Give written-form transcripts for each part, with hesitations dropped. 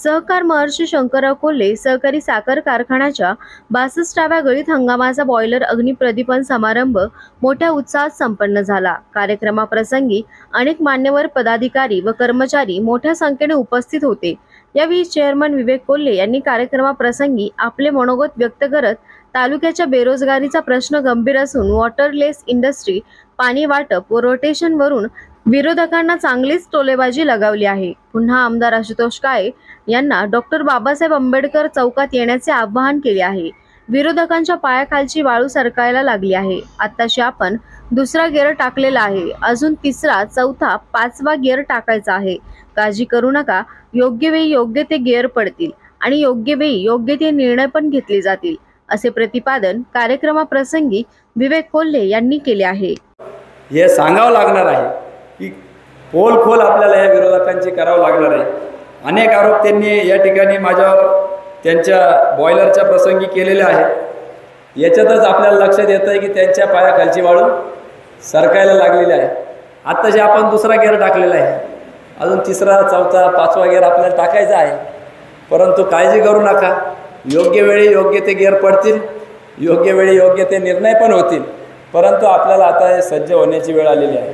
सहकार महर्षी शंकरराव कोल्हे सहकारी साखर कारखान्याच्या 62व्या गळीत हंगामाचा बॉयलर अग्निप्रदीपन समारंभ मोठ्या उत्साहात संपन्न झाला। कार्यक्रमाप्रसंगी अनेक मान्यवर पदाधिकारी व कर्मचारी मोठ्या संख्येने उपस्थित होते। यावेळी चेअरमन विवेक कोल्हे यांनी कार्यक्रमाप्रसंगी आपले मनोगत व्यक्त करत तालुक्याच्या बेरोजगारीचा प्रश्न गंभीर असून वॉटरलेस इंडस्ट्री, पाणी वाटप व रोटेशन वरून विरोधकांना चांगलीच टोलेबाजी लगावली आहे। पुन्हा आमदार आशुतोष काळे यांना डॉक्टर बाबासाहेब आंबेडकर चौकात येण्याचे आवाहन केले आहे। विरोधकांच्या पायाखालची वाळू सरकायला लागली आहे। आताशी आपण दुसरा गिअर टाकलेला आहे, अजून तिसरा, चौथा, पाचवा गिअर टाकायचा आहे। काळजी करू नका, योग्य वेळी योग्य ते गिअर पडतील आणि योग्य वेळी योग्य ते निर्णय पण घेतले जातील, असे प्रतिपादन कार्यक्रमाप्रसंगी विवेक कोल्हे यांनी केले आहे। हे सांगावं लागणार आहे की पोलखोल आपल्याला या विरोधकांची करावं लागणार आहे। अनेक आरोप त्यांनी या ठिकाणी माझ्यावर त्यांच्या बॉयलरच्या प्रसंगी केलेले आहेत। याच्यातच आपल्याला लक्षात येतं आहे की त्यांच्या पायाखालची वाळू सरकायला लागलेली आहे। आत्ताशी आपण दुसरा गिअर टाकलेला आहे, अजून तिसरा, चौथा, पाचवा गिअर आपल्याला टाकायचा आहे। परंतु काळजी करू नका, योग्य वेळी योग्य ते गिअर पडतील, योग्य वेळी योग्य ते निर्णय पण होतील। परंतु आपल्याला आता हे सज्ज होण्याची वेळ आलेली आहे।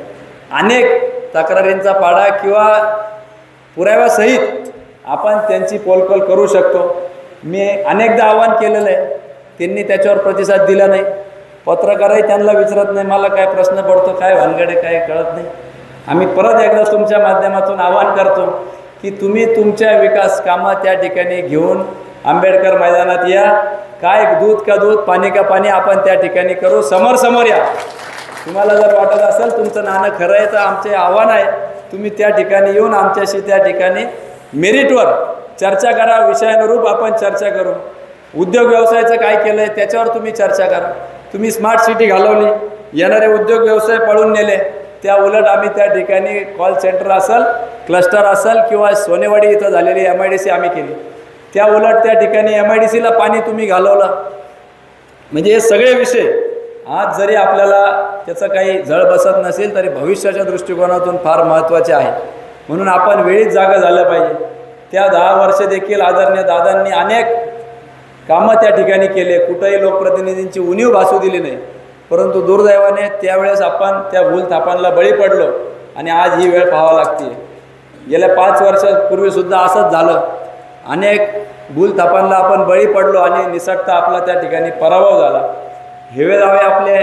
अनेक तक्रारींचा पाढा किंवा पुराव्यासहित आपण त्यांची पोलखोल करू शकतो। मी अनेकदा आवाहन केलेलं आहे, त्यांनी त्याच्यावर प्रतिसाद दिला नाही। पत्रकारही त्यांना विचारत नाही, मला काय प्रश्न पडतो, काय भानगड आहे, काय कळत नाही। आम्ही परत एकदा तुमच्या माध्यमातून आवाहन करतो की तुम्ही तुमच्या विकास कामं त्या ठिकाणी घेऊन आंबेडकर मैदानात या। काय दूध का दूध, पाणी का पाणी आपण त्या ठिकाणी करू, समोर समोर या। तुम्हाला जर वाटत असेल तुमचं नाणं खरं आहे तर आमचे आव्हान आहे, तुम्ही त्या ठिकाणी येऊन आमच्याशी त्या ठिकाणी मेरिटवर चर्चा करा, विषयानुरूप आपण चर्चा करू। उद्योग व्यवसायाचं काय केलं आहे त्याच्यावर तुम्ही चर्चा करा। तुम्ही स्मार्ट सिटी घालवली, येणारे उद्योग व्यवसाय पळून नेले, त्या उलट आम्ही त्या ठिकाणी कॉल सेंटर असेल, क्लस्टर असेल किंवा सोनेवाडी इथं झालेली MIDC आम्ही केली, त्या उलट त्या ठिकाणी MIDCला पाणी तुम्ही घालवलं। म्हणजे हे सगळे विषय आज जरी आपल्याला त्याचं काही झळ बसत नसेल तरी भविष्याच्या दृष्टिकोनातून फार महत्त्वाचे आहे। म्हणून आपण वेळीच जागा झालं पाहिजे। त्या 10 वर्ष देखील आदरणीय दादांनी अनेक कामं त्या ठिकाणी केले, कुठेही लोकप्रतिनिधींची उणीव भासू दिली नाही। परंतु दुर्दैवाने त्यावेळेस आपण त्या भूलथापांना बळी पडलो आणि आज ही वेळ पाहावी लागते। गेल्या 5 वर्षापूर्वीसुद्धा असंच झालं, अनेक भूलथापांना आपण बळी पडलो आणि निसटता आपला त्या ठिकाणी पराभव झाला। हेवे दावे आपले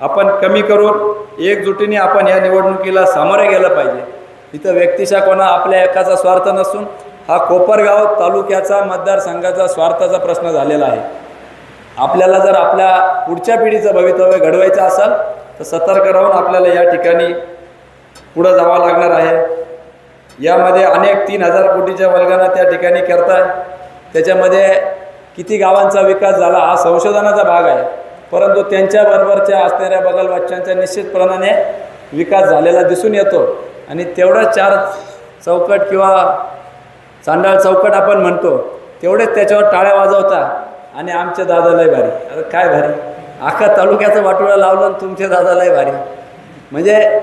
आपण कमी करून एकजुटीने आपण या निवडणुकीला सामोरे गेलं पाहिजे। इथं व्यक्तिशा कोणा आपल्या एकाचा स्वार्थ नसून हा कोपरगाव तालुक्याचा मतदारसंघाचा स्वार्थाचा प्रश्न झालेला आहे। आपल्याला जर आपल्या पुढच्या पिढीचं भवितव्य घडवायचं असेल तर सतर्क राहून आपल्याला या ठिकाणी पुढं जावं लागणार आहे। यामध्ये अनेक 3000 कोटीच्या वल्गना त्या ठिकाणी करताय, त्याच्यामध्ये किती गावांचा विकास झाला हा संशोधनाचा भाग आहे। परंतु त्यांच्याबरोबरच्या असणाऱ्या बगलवाच्यांचा निश्चितपणाने विकास झालेला दिसून येतो आणि तेवढंच 4 चौकट किंवा चांडाळ चौकट आपण म्हणतो तेवढेच त्याच्यावर टाळ्या वाजवता आणि आमचे दादा लय भारी। अरे काय भारी, अख्खा तालुक्याचं वाटोळं लावलं आणि तुमचे दादा लय भारी। म्हणजे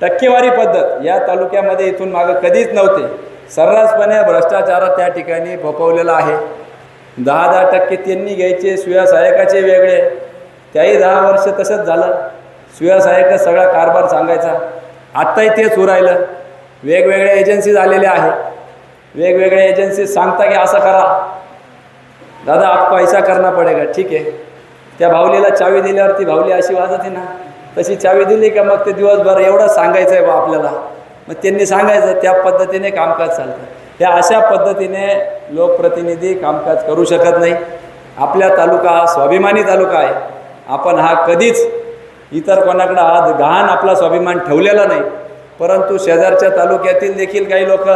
टक्केवारी पद्धत या तालुक्यामध्ये इथून मागं कधीच नव्हते। सर्रासपणे भ्रष्टाचार त्या ठिकाणी फोफवलेला आहे। 10% त्यांनी घ्यायचे, सुया सहायकाचे वेगळे, त्याही 10 वर्ष तसंच झालं। सुया सहायक सगळा कारभार सांगायचा, आत्ताही तेच उरायलं। वेगवेगळ्या एजन्सीज आलेल्या आहेत, वेगवेगळ्या एजन्सीज सांगता की असं करा दादा, आपको ऐसा करना पडेगा, ठीक आहे। त्या भावलीला चावी दिल्यावरती भावली अशी वाजते ना, तशी चावी दिली का मग ते दिवसभर एवढं सांगायचं आहे बा आपल्याला, मग त्यांनी सांगायचं, त्या पद्धतीने कामकाज चालतं। ह्या अशा पद्धतीने लोकप्रतिनिधी कामकाज करू शकत नाही। आपल्या तालुका हा स्वाभिमानी तालुका आहे। आपण हा कधीच इतर कोणाकडे हा गहाण आपला स्वाभिमान ठेवलेला नाही। परंतु शेजारच्या तालुक्यातील देखील काही लोक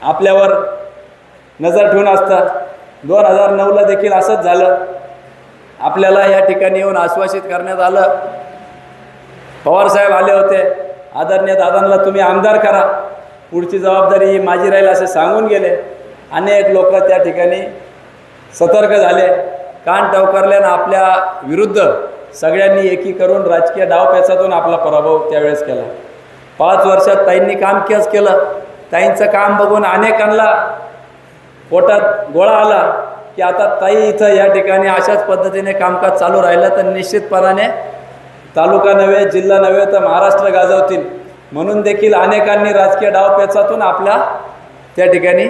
आपल्यावर नजर ठेवून असतात। 2009ला देखील असंच झालं। आपल्याला या ठिकाणी येऊन आश्वासित करण्यात आलं, पवारसाहेब आले होते, आदरणीय दादांना तुम्ही आमदार करा, पुढची जबाबदारी ही माझी राहील असे सांगून गेले। अनेक लोक त्या ठिकाणी सतर्क झाले, कान टवकारल्यानं आपल्या विरुद्ध सगळ्यांनी एकी करून राजकीय डावपेचातून आपला पराभव त्यावेळेस केला। 5 वर्षात ताईंनी काम केलं, ताईंचं काम बघून अनेकांना पोटात गोळा आला की आता ताई इथं या ठिकाणी अशाच पद्धतीने कामकाज चालू राहिलं तर निश्चितपणाने तालुका नव्हे, जिल्हा नव्हे तर महाराष्ट्र गाजवतील. म्हणून देखील अनेकांनी राजकीय डावपेचातून आपल्या त्या ठिकाणी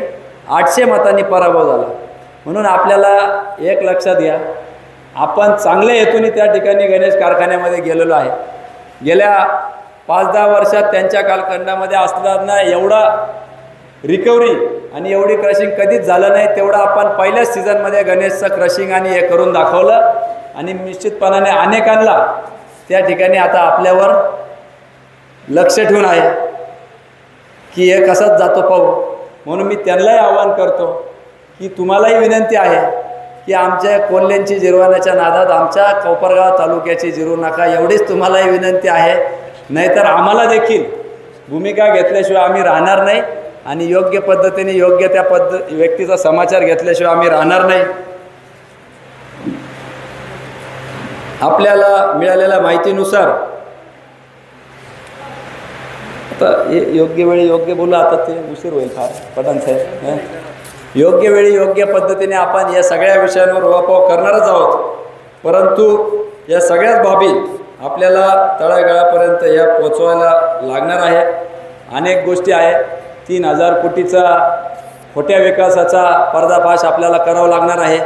800 मतांनी पराभव झाला. म्हणून आपल्याला एक लक्षात घ्या, आपण चांगल्या हेतूने त्या ठिकाणी गणेश कारखान्यामध्ये गेलेलो आहे. गेल्या 5-10 वर्षात त्यांच्या कालखंडामध्ये असताना एवढा रिकव्हरी आणि एवढी क्रशिंग कधीच झालं नाही, तेवढं आपण पहिल्याच सीझनमध्ये गणेशचं क्रशिंग आणि हे करून दाखवलं. आणि निश्चितपणाने अनेकांना त्या ठिकाणी आता आपल्यावर लक्ष ठेवून आहे की हे कसंच जातो पाहू. म्हणून मी त्यांनाही आवाहन करतो की तुम्हालाही विनंती आहे की आमच्या कोल्ह्यांची जिरवण्याच्या नादात आमच्या कोपरगाव तालुक्याची जिरवू नका, एवढीच तुम्हालाही विनंती आहे. नाहीतर आम्हाला देखील भूमिका घेतल्याशिवाय आम्ही राहणार नाही आणि योग्य पद्धतीने योग्य त्या व्यक्तीचा समाचार घेतल्याशिवाय आम्ही राहणार नाही. आपल्याला मिळालेल्या माहितीनुसार आता हे योग्य वेळी योग्य बोला, आता ते उशीर होईल फार पठाण साहेब. योग्य वेळी योग्य पद्धतीने आपण या सगळ्या विषयांवर उहापोह करणारच आहोत. परंतु या सगळ्याच बाबी आपल्याला तळागाळापर्यंत या पोचवायला लागणार आहे. अनेक गोष्टी आहेत. 3000 कोटीचा खोट्या विकासाचा पर्दाफाश आपल्याला करावा लागणार आहे.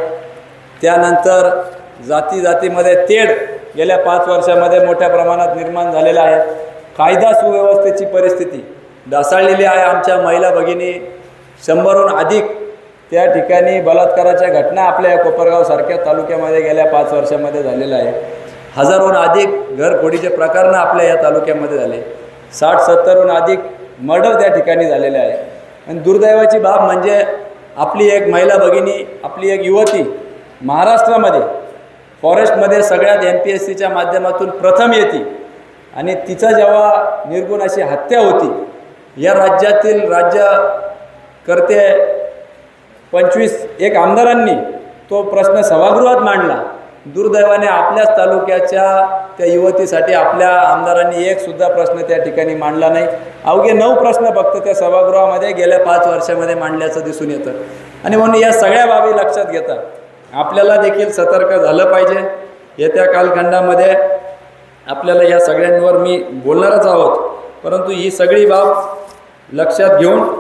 त्यानंतर जातीमध्ये तेढ गेल्या 5 वर्षामध्ये मोठ्या प्रमाणात निर्माण झालेला आहे. कायदा सुव्यवस्थेची परिस्थिती ढासळलेली आहे. आमच्या महिला भगिनी 100हून अधिक त्या ठिकाणी बलात्काराच्या घटना आपल्या कोपरगावसारख्या तालुक्यामध्ये गेल्या 5 वर्षामध्ये झालेल्या आहे. 1000हून अधिक घरफोडीचे प्रकरणं आपल्या या तालुक्यामध्ये झाले. 60-70हून अधिक मर्डर त्या ठिकाणी झालेले आहे. आणि दुर्दैवाची बाब म्हणजे आपली एक महिला भगिनी, आपली एक युवती महाराष्ट्रामध्ये फॉरेस्टमध्ये सगळ्यात MPSCच्या माध्यमातून प्रथम येते आणि तिचा जेव्हा निर्गुण अशी हत्या होती, या राज्यातील राज्यकर्ते 25 आमदारांनी तो प्रश्न सभागृहात मांडला. दुर्दैवाने आपल्याच तालुक्याच्या त्या युवतीसाठी आपल्या आमदारांनी एक सुद्धा प्रश्न त्या ठिकाणी मांडला नाही. अवघे 9 प्रश्न फक्त त्या सभागृहामध्ये गेल्या 5 वर्षामध्ये मांडल्याचं दिसून येतं. आणि म्हणून या सगळ्या बाबी लक्षात घेता आपल्याला देखील सतर्क झालं पाहिजे. येत्या कालखंडामध्ये आपल्याला या सगळ्यांवर मी बोलणारच आहोत, परंतु ही सगळी बाब लक्षात घेऊन